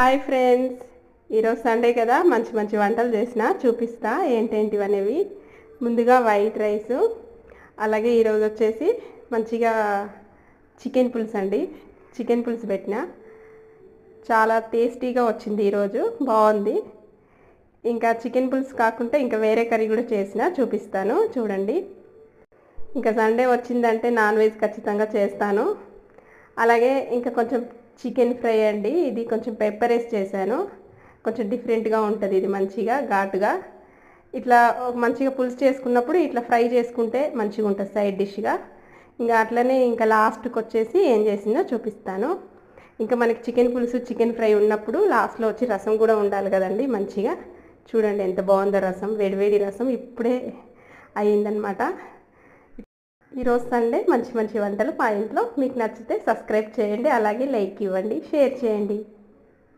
Hi friends, ఈరోజు Sunday కదా, మంచి మంచి వంటలు చేసిన చూపిస్తా ఏంటేంటివి అనేవి. ముందుగా వైట్ రైసు, అలాగే ఈరోజు వచ్చేసి మంచిగా చికెన్ పులుసు అండి. చికెన్ పులుసు పెట్టిన చాలా టేస్టీగా వచ్చింది, ఈరోజు బాగుంది. ఇంకా చికెన్ పులుసు కాకుండా ఇంకా వేరే కర్రీ కూడా చేసిన చూపిస్తాను చూడండి. ఇంకా సండే వచ్చిందంటే నాన్ వెజ్ ఖచ్చితంగా చేస్తాను. అలాగే ఇంకా కొంచెం చికెన్ ఫ్రై అండి, ఇది కొంచెం పెప్పర్ వేసి చేశాను. కొంచెం డిఫరెంట్గా ఉంటుంది, ఇది మంచిగా ఘాటుగా. ఇట్లా మంచిగా పులుసు చేసుకున్నప్పుడు ఇట్లా ఫ్రై చేసుకుంటే మంచిగా ఉంటుంది సైడ్ డిష్గా. ఇంకా అట్లనే ఇంకా లాస్ట్కి వచ్చేసి ఏం చేసిందో చూపిస్తాను. ఇంకా మనకి చికెన్ పులుసు చికెన్ ఫ్రై ఉన్నప్పుడు లాస్ట్లో వచ్చి రసం కూడా ఉండాలి కదండి మంచిగా. చూడండి ఎంత బాగుందో రసం, వేడివేడి రసం ఇప్పుడే అయ్యిందనమాట. ఈరోజు సండే మంచి మంచి వంటలు మా ఇంట్లో. మీకు నచ్చితే సబ్స్క్రైబ్ చేయండి, అలాగే లైక్ ఇవ్వండి, షేర్ చేయండి.